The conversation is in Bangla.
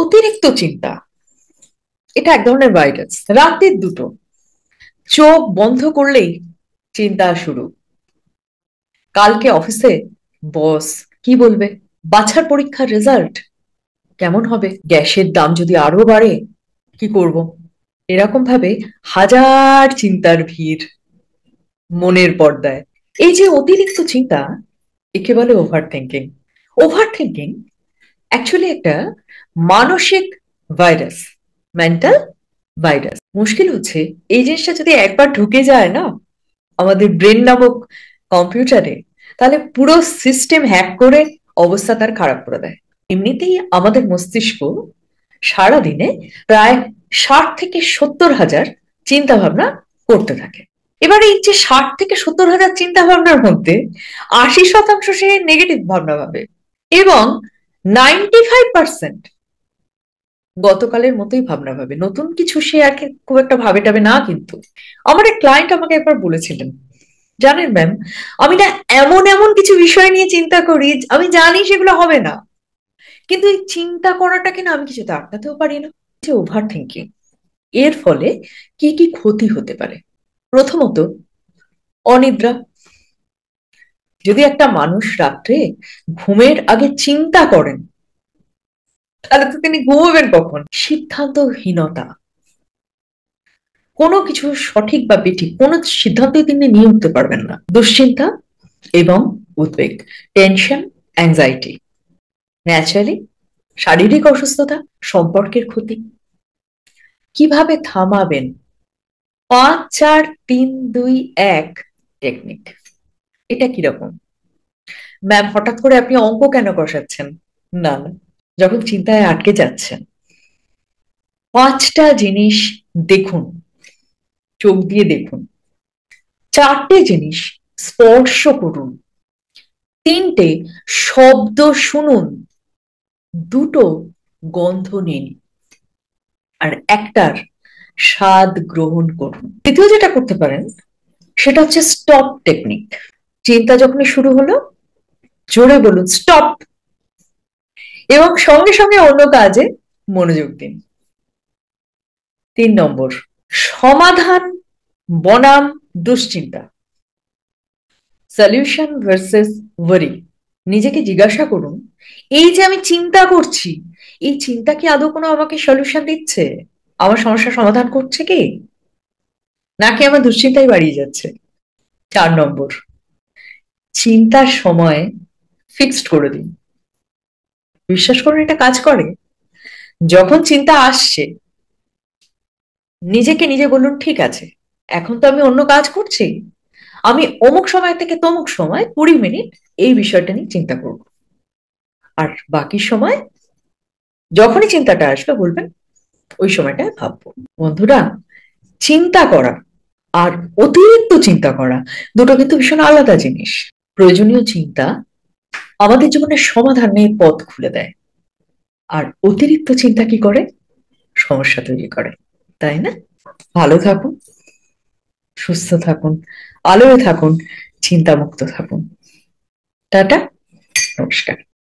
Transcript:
অতিরিক্ত চিন্তা, এটা এক ধরনের ভাইরাস। রাতের দুটো, চোখ বন্ধ করলেই চিন্তা শুরু। কালকে অফিসে বস কি বলবে, বাছার পরীক্ষার রেজাল্ট কেমন হবে, গ্যাসের দাম যদি আরো বাড়ে কি করব। এরকম ভাবে হাজার চিন্তার ভিড় মনের পর্দায়। এই যে অতিরিক্ত চিন্তা, একে বলে over thinking. Over thinking actually একটা মানসিক ভাইরাস, মেন্টাল ভাইরাস। মুশকিল হচ্ছে এই জিনিসটা যদি একবার ঢুকে যায় না আমাদের ব্রেন নামক কম্পিউটারে, তাহলে পুরো সিস্টেম হ্যাক করে অবস্থা তার খারাপ করে দেয়। এমনিতেই আমাদের মস্তিষ্ক সারাদিনে প্রায় 60 থেকে 70 হাজার চিন্তা ভাবনা করতে থাকে। এবার এই যে 60 থেকে 70 হাজার চিন্তা ভাবনার মধ্যে 80% সে নেগেটিভ ভাবনা ভাবে, এবং 95% গতকালের মতোই ভাবনা ভাবে, নতুন কিছু সে আর খুব একটা ভাবে টাবে না। কিন্তু আমার এক ক্লায়েন্ট আমাকে একবার বলেছিলেন, জানেন ম্যাম, আমি না এমন এমন কিছু বিষয় নিয়ে চিন্তা করি, আমি জানি সেগুলো হবে না, কিন্তু এই চিন্তা করাটাকে না আমি কিছুতে আটকাতেও পারি না। যে ওভার থিঙ্কিং, এর ফলে কি কি ক্ষতি হতে পারে। প্রথমত, অনিদ্রা। যদি একটা মানুষ রাত্রে ঘুমের আগে চিন্তা করেন, তাহলে তো তিনি ঘুমাবেন কখন। সিদ্ধান্তহীনতা, কোনো কিছু সঠিক বা বেঠিক কোনো সিদ্ধান্তই তিনি নিয়ে উঠতে পারবেন না। দুশ্চিন্তা এবং উদ্বেগ, টেনশন, অ্যাংজাইটি। ন্যাচারালি শারীরিক অসুস্থতা, সম্পর্কের ক্ষতি। কিভাবে থামাবেন? 5 4 3 2 1 টেকনিক। এটা কিরকম? ম্যাম, হঠাৎ করে আপনি অঙ্ক কেন কষাচ্ছেন? না না, যখন চিন্তায় আটকে যাচ্ছেন, 5টা জিনিস দেখুন, চোখ দিয়ে দেখুন। 4টে জিনিস স্পর্শ করুন। 3টে শব্দ শুনুন। 2টো গন্ধ নিন। আর একটার স্বাদ গ্রহণ করুন। দ্বিতীয় যেটা করতে পারেন সেটা হচ্ছে স্টপ টেকনিক। চিন্তা যখনই শুরু হলো, জোরে বলুন স্টপ, এবং সঙ্গে সঙ্গে অন্য কাজে মনোযোগ দিন। 3 নম্বর, সমাধান বনাম দুশ্চিন্তা, সলিউশন ভার্সেস ওয়ারি। নিজেকে জিজ্ঞাসা করুন, এই যে আমি চিন্তা করছি, এই চিন্তা কি আদৌ কোনো আমাকে সলিউশন দিচ্ছে, আমার সমস্যার সমাধান করছে কি, নাকি আমার দুশ্চিন্তাই বাড়িয়ে যাচ্ছে। 4 নম্বর, চিন্তার সময় ফিক্সড করে দিন। বিশ্বাস করুন এটা কাজ করে। যখন চিন্তা আসছে, নিজেকে নিজে বলুন, ঠিক আছে, এখন তো আমি অন্য কাজ করছি, আমি অমুক সময় থেকে তমুক সময় 20 মিনিট এই বিষয়টা নিয়ে চিন্তা করব। আর বাকি সময় যখনই চিন্তাটা আসবে বলবেন ওই সময়টায় ভাববো। বন্ধুরা, চিন্তা করা আর অতিরিক্ত চিন্তা করা দুটো কিন্তু ভীষণ আলাদা জিনিস। প্রয়োজনীয় চিন্তা আমাদের জীবনের সমাধানের পথ খুলে দেয়, আর অতিরিক্ত চিন্তা কি করে? সমস্যা তৈরি করে, তাই না? ভালো থাকুন, সুস্থ থাকুন, আলোয় থাকুন, চিন্তামুক্ত থাকুন। টাটা, নমস্কার।